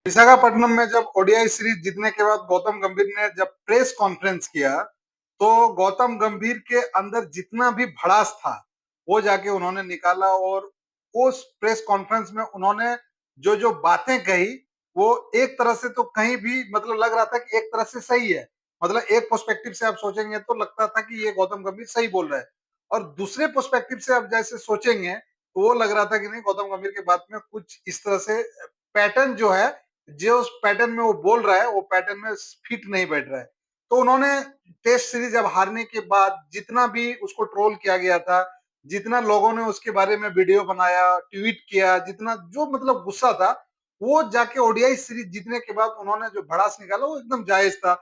विशाखापट्टनम में जब ODI series जीतने के बाद गौतम गंभीर ने जब प्रेस कॉन्फ्रेंस किया, तो गौतम गंभीर के अंदर जितना भी भड़ास था, वो जाके उन्होंने निकाला और उस प्रेस कॉन्फ्रेंस में उन्होंने जो-जो बातें कही, वो एक तरह से तो कहीं भी मतलब लग रहा था कि एक तरह से सही है। मतलब एक पर्सपेक्टिव से आप सोचेंगे तो लगता था कि ये गौतम गंभीर सही बोल रहा है और दूसरे पर्सपेक्टिव से आप जैसे सोचेंगे, तो वो लग रहा था कि नहीं गौतम गंभीर की बात में कुछ इस तरह से पैटर्न जो है जो उस पैटर्न में वो बोल रहा है, वो पैटर्न में फिट नहीं बैठ रहा है। तो उन्होंने टेस्ट सीरीज अब हारने के बाद जितना भी उसको ट्रोल किया गया था, जितना लोगों ने उसके बारे में वीडियो बनाया, ट्वीट किया, जितना जो मतलब गुस्सा था, वो जाके ओडीआई सीरीज जीतने के बाद उन्होंने जो भड़ास निकाला वो एकदम जायज था।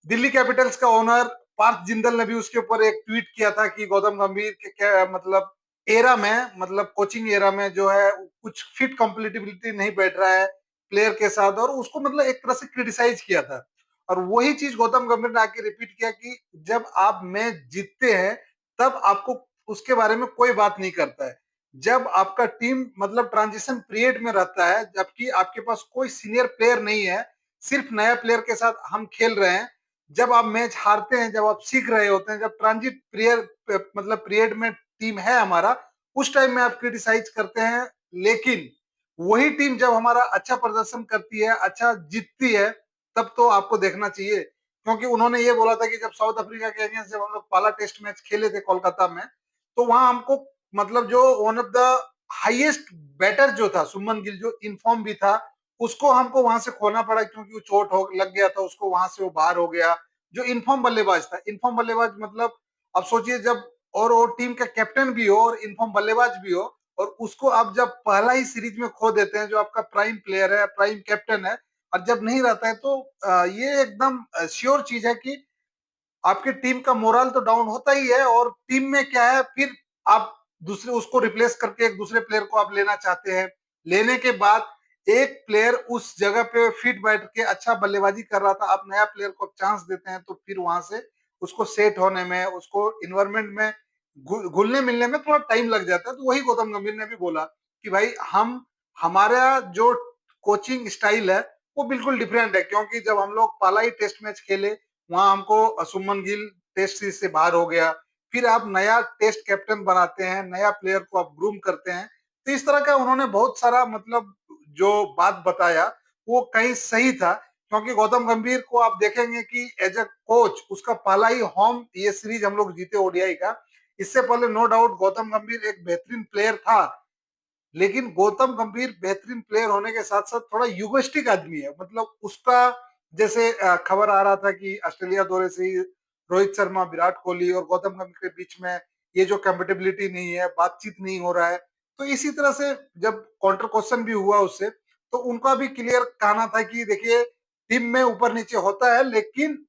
दिल्ली कैपिटल्स का ओनर पार्थ जिंदल ने भी उसके ऊपर एक ट्वीट किया था कि गौतम गंभीर के क्या मतलब एरा में मतलब कोचिंग एरा में जो है कुछ फिट कंपेटिबिलिटी नहीं बैठ रहा है प्लेयर के साथ और उसको मतलब एक तरह से क्रिटिसाइज किया था और वही चीज गौतम गंभीर ने आके रिपीट किया कि जब आप मैच जीतते हैं तब आपको उसके बारे में कोई बात नहीं करता है जब आपका टीम मतलब ट्रांजिशन पीरियड में रहता है जबकि आपके पास कोई सीनियर प्लेयर नहीं है सिर्फ नया प्लेयर के साथ हम खेल रहे हैं जब आप मैच हारते हैं, जब आप सीख रहे होते हैं, जब ट्रांजिट पीरियड मतलब पीरियड में टीम है हमारा, उस टाइम में आप क्रिटिसाइज करते हैं। लेकिन वही टीम जब हमारा अच्छा प्रदर्शन करती है, अच्छा जीतती है, तब तो आपको देखना चाहिए। क्योंकि उन्होंने ये बोला था कि जब साउथ अफ्रीका के अगेंस्ट जब हम लोग पहला टेस्ट मैच खेले थे कोलकाता में, तो वहां हमको मतलब जो one of the highest batter जो था सुमन गिल जो इनफॉर्म भी था उसको हमको वहां से खोना पड़ा क्योंकि वो चोट हो लग गया था उसको वहां से वो बाहर हो गया जो इनफॉर्म बल्लेबाज था इनफॉर्म बल्लेबाज मतलब अब सोचिए जब और वो टीम का कैप्टन भी हो और इनफॉर्म बल्लेबाज भी हो और उसको आप जब पहला ही सीरीज में खो देते हैं जो आपका प्राइम प्लेयर है प्राइम कैप्टन है और जब नहीं रहता है तो ये एकदम श्योर चीज है कि आपकी टीम का मोरल तो डाउन होता ही है और टीम में क्या है फिर आप दूसरे उसको रिप्लेस करके एक दूसरे प्लेयर को आप लेना चाहते हैं लेने के बाद एक प्लेयर उस जगह पे फिट बैठ के अच्छा बल्लेबाजी कर रहा था आप नया प्लेयर को चांस देते हैं तो फिर वहां से उसको सेट होने में उसको इन्वायरमेंट में घुलने मिलने में थोड़ा टाइम लग जाता है तो वही गौतम गंभीर ने भी बोला कि भाई हम हमारा जो कोचिंग स्टाइल है वो बिल्कुल डिफरेंट है क्योंकि जब हम लोग पहला ही टेस्ट मैच खेले वहां हमको सुमन गिल टेस्ट सीरीज से बाहर हो गया फिर आप नया टेस्ट कैप्टन बनाते हैं नया प्लेयर को आप ग्रूम करते हैं तो इस तरह का उन्होंने बहुत सारा मतलब जो बात बताया वो कहीं सही था क्योंकि गौतम गंभीर को आप देखेंगे कि एज अ कोच उसका पहला ही होम ये सीरीज हम लोग जीते ओडीआई का इससे पहले नो डाउट गौतम गंभीर एक बेहतरीन प्लेयर था लेकिन गौतम गंभीर बेहतरीन प्लेयर होने के साथ साथ थोड़ा युगस्टिक आदमी है मतलब उसका जैसे खबर आ रहा था कि ऑस्ट्रेलिया दौरे से ही रोहित शर्मा विराट कोहली और गौतम गंभीर के बीच में ये जो कंपेटेबिलिटी नहीं है बातचीत नहीं हो रहा है तो इसी तरह से जब काउंटर क्वेश्चन भी हुआ उससे तो उनका भी क्लियर कहना था कि देखिए टीम में ऊपर नीचे होता है लेकिन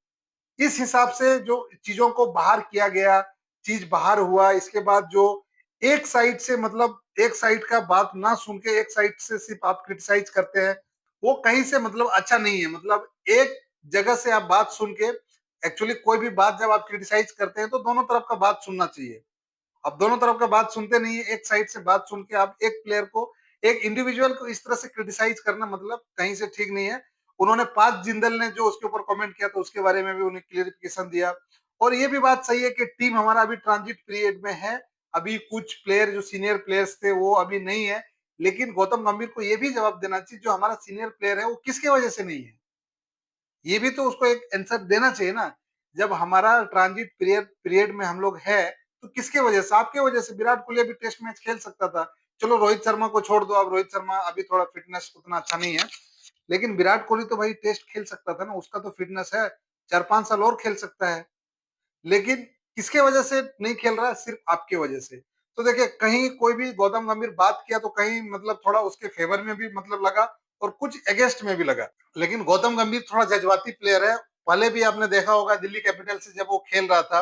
इस हिसाब से जो चीजों को बाहर किया गया चीज बाहर हुआ इसके बाद जो एक साइड से मतलब एक साइड का बात ना सुन के एक साइड से सिर्फ आप क्रिटिसाइज करते हैं वो कहीं से मतलब अच्छा नहीं है मतलब एक जगह से आप बात सुन के एक्चुअली कोई भी बात जब आप क्रिटिसाइज करते हैं तो दोनों तरफ का बात सुनना चाहिए आप दोनों तरफ का बात सुनते नहीं है एक साइड से बात सुन के आप एक प्लेयर को एक इंडिविजुअल को इस तरह से क्रिटिसाइज करना मतलब कहीं से ठीक नहीं है उन्होंने पार्थ जिंदल ने जो उसके ऊपर कमेंट किया था उसके बारे में भी उन्हें क्लियरिफिकेशन दिया और ये भी बात सही है कि टीम हमारा अभी ट्रांजिट पीरियड में है अभी कुछ प्लेयर जो सीनियर प्लेयर्स थे वो अभी नहीं है लेकिन गौतम गंभीर को ये भी जवाब देना चाहिए जो हमारा सीनियर प्लेयर है वो किसके वजह से नहीं है ये भी तो उसको एक आंसर देना चाहिए ना जब हमारा ट्रांजिट पीरियड पीरियड में हम लोग है तो किसके वजह से आपके वजह से विराट कोहली अभी टेस्ट मैच खेल सकता था चलो रोहित शर्मा को छोड़ दो अब रोहित शर्मा अभी थोड़ा फिटनेस उतना अच्छा नहीं है लेकिन विराट कोहली तो भाई टेस्ट खेल सकता था ना उसका तो फिटनेस है 4-5 साल और खेल सकता है लेकिन किसके वजह से नहीं खेल रहा है सिर्फ आपके वजह से तो देखिए कहीं कोई भी गौतम गंभीर बात किया तो कहीं मतलब थोड़ा उसके फेवर में भी मतलब लगा और कुछ अगेंस्ट में भी लगा लेकिन गौतम गंभीर थोड़ा जज्बाती प्लेयर है पहले भी आपने देखा होगा दिल्ली कैपिटल से जब वो खेल रहा था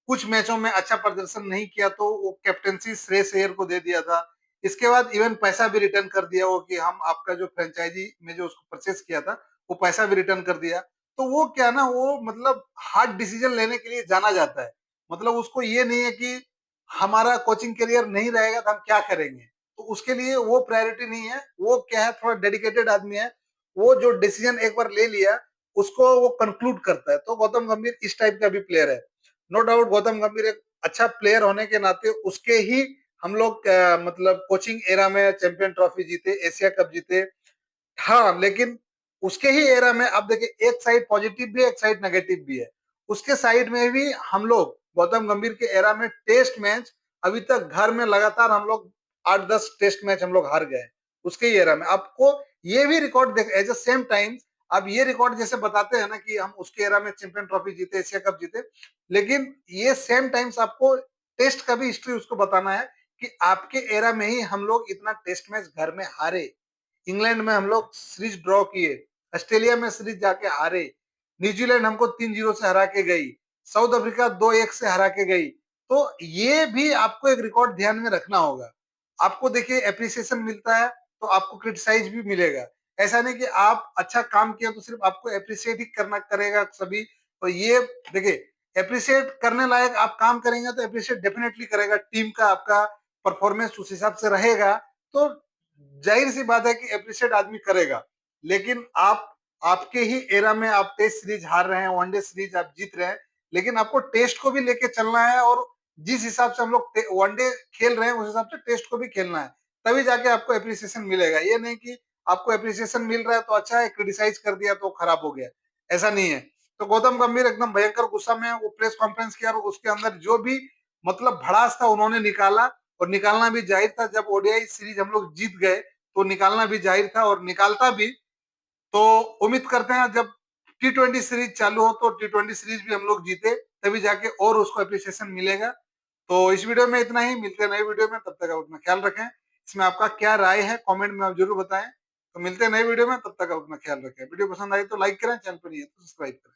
कुछ मैचों में अच्छा प्रदर्शन नहीं किया तो वो कैप्टनसी श्रेयस अय्यर को दे दिया था इसके बाद इवन पैसा भी रिटर्न कर दिया वो कि हम आपका जो फ्रेंचाइजी में जो उसको परचेस किया था वो पैसा भी रिटर्न कर दिया तो वो क्या ना वो मतलब हार्ड डिसीजन लेने के लिए जाना जाता है मतलब उसको ये नहीं है कि हमारा कोचिंग करियर नहीं रहेगा तो हम क्या करेंगे तो उसके लिए वो प्रायोरिटी नहीं है वो क्या है थोड़ा डेडिकेटेड आदमी है वो जो डिसीजन एक बार ले लिया उसको वो कंक्लूड करता है। तो गौतम गंभीर इस टाइप का भी प्लेयर है। नो डाउट गौतम गंभीर एक अच्छा प्लेयर होने के नाते उसके ही हम लोग मतलब कोचिंग एरा में चैंपियन ट्रॉफी जीते, एशिया कप जीते। हाँ, लेकिन उसके ही एरा में अब देखिए एक साइड पॉजिटिव भी है, एक साइड नेगेटिव भी है। उसके साइड में भी हम लोग गौतम गंभीर के एरा में टेस्ट मैच अभी तक घर में लगातार हम लोग 8-10 टेस्ट मैच हम लोग हार गए उसके ही एरा में। आपको ये भी रिकॉर्ड देख एट द सेम टाइम आप ये रिकॉर्ड जैसे बताते हैं ना कि हम उसके एरा में चैंपियन ट्रॉफी जीते, एशिया कप जीते, लेकिन ये सेम टाइम्स आपको टेस्ट का भी हिस्ट्री उसको बताना है कि आपके एरा में ही हम लोग इतना टेस्ट मैच घर में हारे। इंग्लैंड में हम लोग सीरीज ड्रॉ किए, ऑस्ट्रेलिया में सीरीज जाके हारे, न्यूजीलैंड हमको 3-0 से हरा के गई, साउथ अफ्रीका 2-1 से हरा के गई। तो ये भी आपको एक रिकॉर्ड ध्यान में रखना होगा। आपको देखिए एप्रिसिएशन मिलता है तो आपको क्रिटिसाइज भी मिलेगा। ऐसा नहीं कि आप अच्छा काम किया तो सिर्फ आपको एप्रिसिएट ही करना करेगा सभी। तो ये देखिए एप्रिसिएट करने लायक आप काम करेंगे तो एप्रिसिएट डेफिनेटली करेगा टीम का, आपका परफॉर्मेंस उस हिसाब से रहेगा। तो जाहिर सी बात है कि अप्रिशिएट आदमी करेगा। लेकिन आप आपके ही एरा में आप टेस्ट सीरीज हार रहे हैं, वनडे सीरीज आप जीत रहे हैं, लेकिन आपको टेस्ट को भी लेके चलना है और जिस हिसाब से हम लोग वनडे खेल रहे हैं उस हिसाब से टेस्ट को भी खेलना है, तभी जाके आपको अप्रिसिएशन मिलेगा। ये नहीं कि आपको अप्रिसिएशन मिल रहा है तो अच्छा है, क्रिटिसाइज कर दिया तो खराब हो गया, ऐसा नहीं है। तो गौतम गंभीर एकदम भयंकर गुस्सा में वो प्रेस कॉन्फ्रेंस किया और उसके अंदर जो भी मतलब भड़ास था उन्होंने निकाला, और निकालना भी जाहिर था। जब ओडीआई सीरीज हम लोग जीत गए तो निकालना भी जाहिर था और निकालता भी। तो उम्मीद करते हैं जब T20 सीरीज चालू हो तो T20 सीरीज भी हम लोग जीते, तभी जाके और उसको अप्रिसिएशन मिलेगा। तो इस वीडियो में इतना ही, मिलते हैं नए वीडियो में, तब तक आप अपना ख्याल रखें। इसमें आपका क्या राय है कमेंट में आप जरूर बताएं। तो मिलते हैं नए वीडियो में, तब तक आप अपना ख्याल रखें। वीडियो पसंद आई तो लाइक करें, चैनल पर नहीं है तो सब्सक्राइब करें।